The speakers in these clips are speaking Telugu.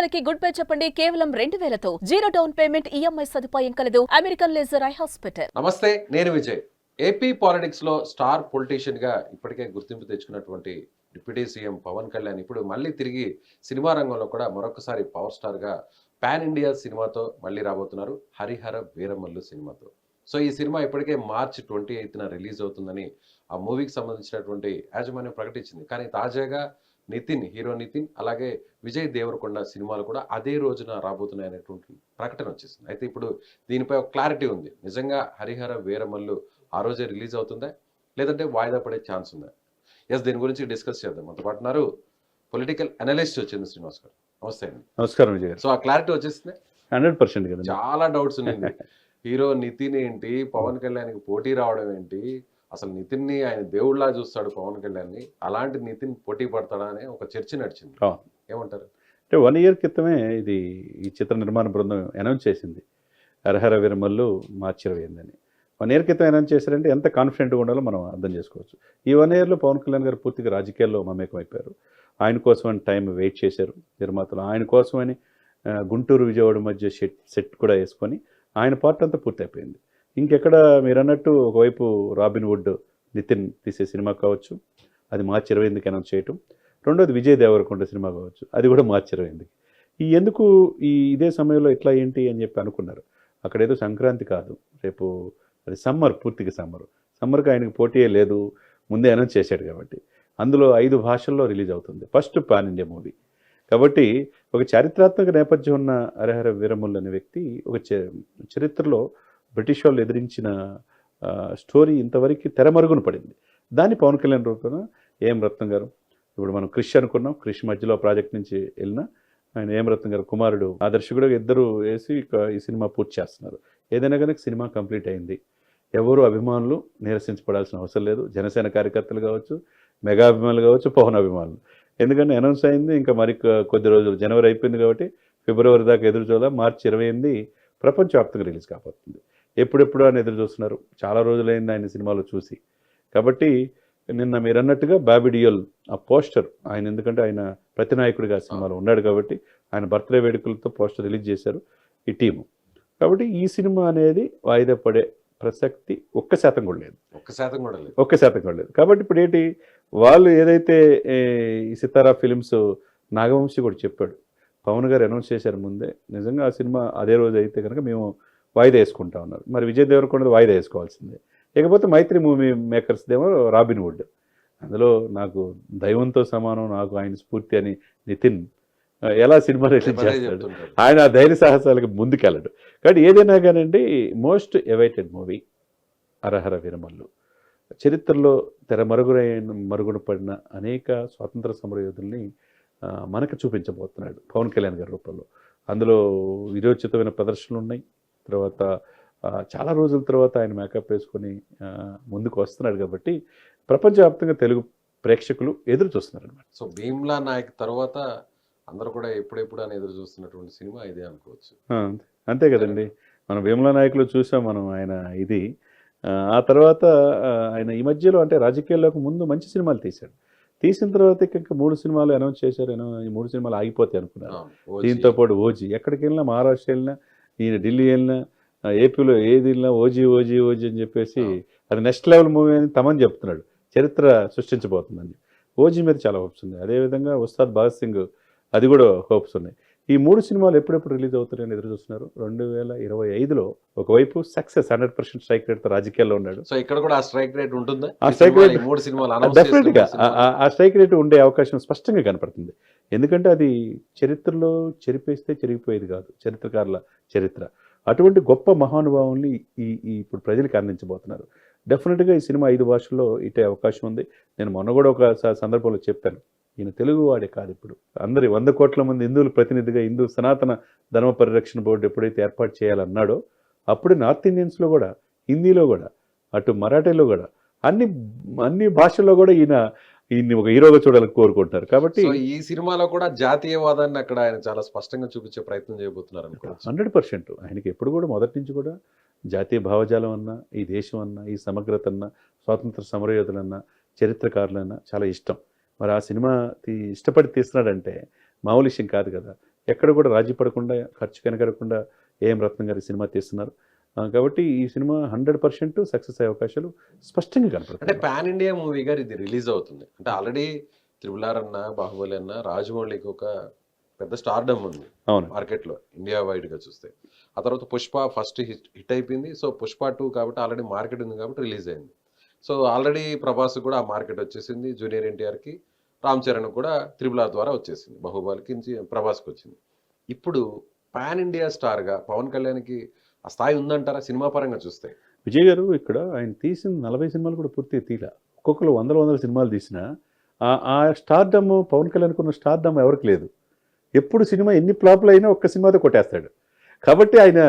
ప్రతిదానికి గుడ్ బై చెప్పండి కేవలం 2000తో జీరో డౌన్ పేమెంట్ ఈఎంఐ సదుపాయం కలదు అమెరికన్ లేజర్ ఐ హాస్పిటల్. నమస్తే, నేను విజయ్. ఏపీ పాలిటిక్స్ లో స్టార్ పొలిటీషియన్ గా ఇప్పటికే గుర్తింపు తెచ్చుకున్నటువంటి డిప్యూటీ సీఎం పవన్ కళ్యాణ్ ఇప్పుడు మళ్ళీ తిరిగి సినిమా రంగంలో కూడా మరొకసారి పవర్ స్టార్ గా పాన్ ఇండియా సినిమాతో మళ్ళీ రాబోతున్నారు, హరిహర వీరమల్లు సినిమాతో. సో ఈ సినిమా ఇప్పటికే మార్చి 28న రిలీజ్ అవుతుందని ఆ మూవీకి సంబంధించినటువంటి యాజమాన్యం ప్రకటించింది. కానీ తాజాగా హీరో నితిన్ అలాగే విజయ్ దేవరకొండ సినిమాలు కూడా అదే రోజున రాబోతున్నాయనేటువంటి ప్రకటన వచ్చేసింది. అయితే ఇప్పుడు దీనిపై ఒక క్లారిటీ ఉంది. నిజంగా హరిహర వీరమల్లు ఆ రోజే రిలీజ్ అవుతుందా, లేదంటే వాయిదా పడే ఛాన్స్ ఉందా? దీని గురించి డిస్కస్ చేద్దాం. మనతో పాటు ఉన్నారు పొలిటికల్ అనలిస్ట్ వచ్చింది శ్రీనివాస్ గారు. నమస్తే అండి. నమస్కారం విజయ్ గారు. సో ఆ క్లారిటీ వచ్చేసింది. 100% కదా. చాలా డౌట్స్ ఉన్నాయి. హీరో నితిన్ ఏంటి, పవన్ కళ్యాణ్కి పోటీ రావడం ఏంటి, అసలు నితిన్ని ఆయన దేవుళ్లా చూస్తాడు పవన్ కళ్యాణ్ని, అలాంటి నితిన్ పోటీ పడతాడా అనే ఒక చర్చ నడిచింది. ఏమంటారు? అంటే 1 year క్రితమే ఈ చిత్ర నిర్మాణ బృందం అనౌన్స్ చేసింది హరిహర వీరమల్లు మార్చి 28 1 year క్రితం అనౌన్స్ చేశారంటే ఎంత కాన్ఫిడెంట్గా ఉండాలో మనం అర్థం చేసుకోవచ్చు. ఈ 1 yearలో పవన్ కళ్యాణ్ గారు పూర్తిగా రాజకీయాల్లో మమేకం అయిపోయారు. ఆయన కోసమని టైం వెయిట్ చేశారు నిర్మాతలు. ఆయన కోసమని గుంటూరు విజయవాడ మధ్య సెట్ కూడా వేసుకొని ఆయన పార్ట్ అంతా పూర్తి అయిపోయింది. ఇంకెక్కడ మీరు అన్నట్టు ఒకవైపు రాబిన్ వుడ్ నితిన్ తీసే సినిమా కావచ్చు, అది మార్చి 28కి అనౌన్స్ చేయటం. రెండోది విజయ్ దేవరకొండ సినిమా కావచ్చు, అది కూడా మార్చి 28కి. ఎందుకు ఇదే సమయంలో ఇట్లా ఏంటి అని చెప్పి అనుకున్నారు. అక్కడేదో సంక్రాంతి కాదు, రేపు అది సమ్మర్, పూర్తిగా సమ్మర్కి ఆయనకు పోటీయే లేదు, ముందే అనౌన్స్ చేశాడు కాబట్టి. అందులో 5 భాషల్లో రిలీజ్ అవుతుంది, ఫస్ట్ పాన్ ఇండియా మూవీ కాబట్టి. ఒక చారిత్రాత్మక నేపథ్యం ఉన్న హరిహర వీరమల్లు అనే వ్యక్తి ఒక చరిత్రలో బ్రిటిష్ వాళ్ళు ఎదిరించిన స్టోరీ ఇంతవరకు తెరమరుగున పడింది. దాన్ని పవన్ కళ్యాణ్ రూపంలో ఏం రత్నం గారు, ఇప్పుడు మనం క్రిష్ అనుకున్నాం, క్రిష్ మధ్యలో ప్రాజెక్ట్ నుంచి వెళ్ళిన ఆయన ఏం రత్నం గారు కుమారుడు ఆ దర్శకుడు ఇద్దరు వేసి ఈ సినిమా పూర్తి చేస్తున్నారు. ఏదైనా కనుక సినిమా కంప్లీట్ అయింది, ఎవరు అభిమానులు నిరసించబడాల్సిన అవసరం లేదు. జనసేన కార్యకర్తలు కావచ్చు, మెగా అభిమానులు కావచ్చు, పవన్ అభిమానులు. ఎందుకంటే అనౌన్స్ అయింది, ఇంకా మరి కొద్ది రోజులు, జనవరి అయిపోయింది కాబట్టి ఫిబ్రవరి దాకా ఎదురు చూడాలి. మార్చి 28 ప్రపంచవ్యాప్తంగా రిలీజ్ కాబోతుంది. ఎప్పుడెప్పుడు అని ఎదురు చూస్తున్నారు, చాలా రోజులైంది ఆయన సినిమాలో చూసి. కాబట్టి నిన్న మీరు అన్నట్టుగా బాబిడియోల్ ఆ పోస్టర్ ఆయన, ఎందుకంటే ఆయన ప్రతినాయకుడిగా సినిమాలో ఉన్నాడు కాబట్టి ఆయన బర్త్డే వేడుకలతో పోస్టర్ రిలీజ్ చేశారు ఈ టీము. కాబట్టి ఈ సినిమా అనేది వాయిదా పడే ప్రసక్తి 1% కూడా లేదు. 1% కూడా లేదు. కాబట్టి ఇప్పుడు ఏంటి, వాళ్ళు ఏదైతే ఈ సితారా ఫిలిమ్స్ నాగవంశీ కూడా చెప్పాడు, పవన్ గారు అనౌన్స్ చేశారు ముందే, నిజంగా ఆ సినిమా అదే రోజు అయితే కనుక మేము వాయిదా వేసుకుంటా ఉన్నారు. మరి విజయ్ దేవరకొండ వాయిదా వేసుకోవాల్సిందే. ఇకపోతే మైత్రి మూవీ మేకర్స్దేమో రాబిన్ వుడ్, అందులో నాకు దైవంతో సమానం, నాకు ఆయన స్ఫూర్తి అని నితిన్ ఎలా సినిమా రిలీజ్ చేస్తాడు, ఆయన ఆ ధైర్య సాహసాలకు ముందుకెళ్ళడు. కాబట్టి ఏదైనా కానివ్వండి, most awaited movie Harihara Veeramallu. చరిత్రలో మరుగున పడిన అనేక స్వాతంత్ర సమరయోధుల్ని మనకు చూపించబోతున్నాడు పవన్ కళ్యాణ్ గారి రూపంలో. అందులో విరోచితమైన ప్రదర్శనలు ఉన్నాయి. తర్వాత చాలా రోజుల తర్వాత ఆయన మేకప్ వేసుకొని ముందుకు వస్తున్నాడు కాబట్టి ప్రపంచవ్యాప్తంగా తెలుగు ప్రేక్షకులు ఎదురు చూస్తున్నారు అనమాట. సో భీమ్లా నాయక్ తర్వాత అందరూ కూడా ఎప్పుడెప్పుడు అని ఎదురు చూస్తున్నటువంటి సినిమా ఇదే అనుకోవచ్చు. అంతే కదండి, మనం భీమ్లా నాయకులు చూసాం మనం ఆయన ఇది. ఆ తర్వాత ఆయన ఈ మధ్యలో అంటే రాజకీయాల్లోకి ముందు మంచి సినిమాలు తీసిన తర్వాత ఇంకా 3 సినిమాలు అనౌన్స్ చేశారు. ఈ 3 సినిమాలు ఆగిపోతాయి అనుకున్నారు. దీంతో పాటు ఓజీ, ఎక్కడికి వెళ్ళినా, మహారాష్ట్ర వెళ్ళినా, ఈయన ఢిల్లీ వెళ్ళినా, ఏపీలో ఏది వెళ్ళినా ఓజీ అని చెప్పేసి అది నెక్స్ట్ లెవెల్ మూవీ అని తమని చెప్తున్నాడు, చరిత్ర సృష్టించబోతుందని. ఓజీ మీద చాలా హోప్స్ ఉంది. అదేవిధంగా ఉస్తాద్ భగత్ సింగ్, అది కూడా హోప్స్ ఉన్నాయి. ఈ 3 సినిమాలు ఎప్పుడెప్పుడు రిలీజ్ అవుతారని ఎదురు చూస్తున్నారు. 2025లో ఒకవైపు సక్సెస్ 100% స్ట్రైక్ రేట్తో రాజకీయాల్లో ఉన్నాడు. సో ఇక్కడ కూడా ఆ స్ట్రైక్ రేట్ ఉంటుందా? ఆ స్ట్రైక్ రేట్ డెఫినెట్గా ఆ స్ట్రైక్ రేట్ ఉండే అవకాశం స్పష్టంగా కనపడుతుంది. ఎందుకంటే అది చరిత్రలో చెరిపేస్తే చెరిగిపోయేది కాదు, చరిత్రకారుల చరిత్ర. అటువంటి గొప్ప మహానుభావుల్ని ఇప్పుడు ప్రజలకు అందించబోతున్నారు. డెఫినెట్గా ఈ సినిమా 5 భాషల్లో ఇట్టే అవకాశం ఉంది. నేను మొన్న కూడా ఒక సందర్భంలో చెప్పాను, ఈయన తెలుగు వాడే కాదు, ఇప్పుడు అందరి 100 కోట్ల మంది హిందువుల ప్రతినిధిగా హిందూ సనాతన ధర్మ పరిరక్షణ బోర్డు ఎప్పుడైతే ఏర్పాటు చేయాలన్నాడో అప్పుడు నార్త్ ఇండియన్స్లో కూడా, హిందీలో కూడా, అటు మరాఠీలో కూడా, అన్ని భాషల్లో కూడా ఈయన్ని ఒక హీరోగా చూడాలని కోరుకుంటారు. కాబట్టి ఈ సినిమాలో కూడా జాతీయవాదాన్ని అక్కడ ఆయన చాలా స్పష్టంగా చూపించే ప్రయత్నం చేయబోతున్నారు అనుకోవచ్చు. 100%. ఆయనకి ఎప్పుడు కూడా మొదటి నుంచి కూడా జాతీయ భావజాలం అన్నా, ఈ దేశం అన్నా, ఈ సమగ్రత అన్నా, స్వాతంత్ర సమరయోధులన్నా, చరిత్రకారులన్నా చాలా ఇష్టం. మరి ఆ సినిమా ఇష్టపడి తీస్తున్నాడంటే మామూలు విషయం కాదు కదా. ఎక్కడ కూడా రాజీ పడకుండా ఖర్చు కనకడకుండా ఏఎం రత్నం గారి సినిమా తీస్తున్నారు. కాబట్టి ఈ సినిమా 100% సక్సెస్ అయ్యే అవకాశాలు స్పష్టంగా అంటే కనపడుతుంది. పాన్ ఇండియా మూవీ గారు ఇది రిలీజ్ అవుతుంది అంటే ఆల్రెడీ త్రిబుల్ అన్న బాహుబలి అన్న రాజమౌళికి ఒక పెద్ద స్టార్డమ్ ఉంది అవును, మార్కెట్లో ఇండియా వైడ్ గా చూస్తే. ఆ తర్వాత పుష్ప ఫస్ట్ హిట్ అయిపోయింది. సో పుష్ప 2 కాబట్టి ఆల్రెడీ మార్కెట్ ఉంది కాబట్టి రిలీజ్ అయింది. సో ఆల్రెడీ ప్రభాస్ కూడా ఆ మార్కెట్ వచ్చేసింది. జూనియర్ ఎన్టీఆర్కి, రామ్ చరణ్ కూడా త్రిబుల్ ఆర్ ద్వారా వచ్చేసింది. బాహుబలికి నుంచి ప్రభాస్కి వచ్చింది. ఇప్పుడు పాన్ ఇండియా స్టార్గా పవన్ కళ్యాణ్కి ఆ స్థాయి ఉందంటారా సినిమా పరంగా చూస్తే? విజయ్ గారు ఇక్కడ ఆయన తీసిన 40 సినిమాలు కూడా పూర్తిగా తీలా. ఒక్కొక్కరు వందల సినిమాలు తీసినా ఆ స్టార్డమ్ పవన్ కళ్యాణ్కి ఉన్న స్టార్డమ్ ఎవరికి లేదు. ఎప్పుడు సినిమా ఎన్ని ఫ్లాప్లు అయినా ఒక్క సినిమాతో కొట్టేస్తాడు. కాబట్టి ఆయన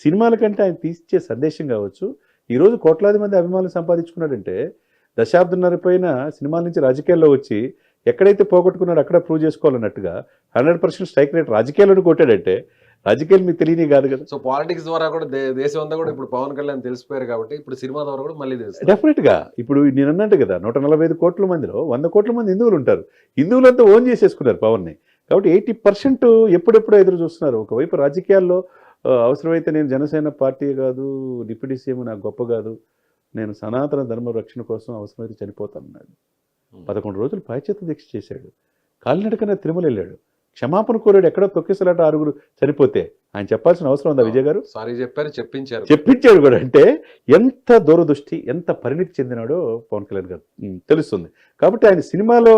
సినిమాల కంటే ఆయన తీసిచ్చే సందేశం కావచ్చు, ఈరోజు కోట్లాది మంది అభిమానులు సంపాదించుకున్నాడంటే దశాబ్దన్నర పైన సినిమాల నుంచి రాజకీయాల్లో వచ్చి ఎక్కడైతే పోగొట్టుకున్నాడో అక్కడ ప్రూవ్ చేసుకోవాలన్నట్టుగా 100% స్ట్రైక్ రేట్ రాజకీయాలను కొట్టాడంటే రాజకీయాలు మీకు తెలియని కాదు కదా. సో పాలిటిక్స్ ద్వారా కూడా దేశం అంతా కూడా ఇప్పుడు పవన్ కళ్యాణ్ తెలిసిపోయారు కాబట్టి ఇప్పుడు సినిమా ద్వారా కూడా మళ్ళీ తెలుసు. డెఫినెట్గా ఇప్పుడు నేను అన్నట్టు కదా 145 కోట్ల మందిలో 100 కోట్ల మంది హిందువులు ఉంటారు. హిందువులంతా ఓన్ చేసేసుకున్నారు పవన్ని. కాబట్టి 80% ఎప్పుడెప్పుడో ఎదురు చూస్తున్నారు. ఒకవైపు రాజకీయాల్లో అవసరమైతే నేను జనసేన పార్టీ కాదు, డిప్యూటీ సీఎం నాకు గొప్ప కాదు, నేను సనాతన ధర్మ రక్షణ కోసం అవసరమైతే చనిపోతానన్నాడు. 11 రోజులు పాశ్చాత్య దీక్ష చేశాడు. కాలినడకన తిరుమల వెళ్ళాడు. క్షమాపణ కోరాడు. ఎక్కడో తొక్కిసలాట 6 చనిపోతే ఆయన చెప్పాల్సిన అవసరం ఉందా విజయ్ గారు? సారీ చెప్పారు, చెప్పించాడు కూడా. అంటే ఎంత దూరదృష్టి, ఎంత పరిణితి చెందినాడో పవన్ కళ్యాణ్ గారు తెలుస్తుంది. కాబట్టి ఆయన సినిమాలో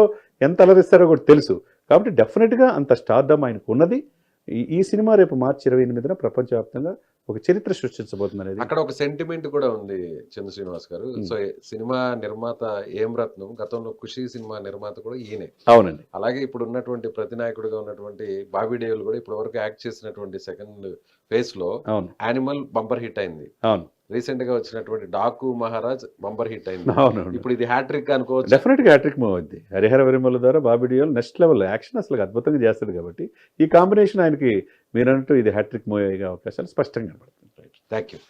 ఎంత అలరిస్తారో కూడా తెలుసు. కాబట్టి డెఫినెట్గా అంత స్టార్డమ్ ఆయనకు ఉన్నది. ఈ సినిమా రేపు మార్చి 28న ప్రపంచవ్యాప్తంగా ఒక చరిత్ర సృష్టించబోతుంది అనేది అక్కడ ఒక సెంటిమెంట్ కూడా ఉంది చంద్ర శ్రీనివాస్ గారు. సో సినిమా నిర్మాత ఏం రత్నం, గతంలో ఖుషి సినిమా నిర్మాత కూడా ఈయనే. అవునండి. అలాగే ఇప్పుడు ఉన్నటువంటి ప్రతినాయకుడిగా ఉన్నటువంటి బాబీ దేయోల్ కూడా ఇప్పటి వరకు యాక్ట్ చేసినటువంటి సెకండ్ ఫేజ్ లో అవును, యానిమల్ బంపర్ హిట్ అయింది. అవును, రీసెంట్ గా వచ్చినటువంటి డాకు మహారాజ్ బంపర్ హిట్ అయింది. అవును. ఇప్పుడు ఇది హ్యాట్రిక్ అనుకోవచ్చు. డెఫినెట్గా హ్యాట్రిక్ మూవ్ అవుద్ది. హరిహర విరమల ద్వారా Bobby Deol next level action అసలు అద్భుతంగా చేస్తాడు. కాబట్టి ఈ కాంబినేషన్ ఆయనకి మీరు అన్నట్టు ఇది హ్యాట్రిక్ మూవ్ అయ్యే అవకాశాలు స్పష్టంగా కనబడుతుంది. Thank you.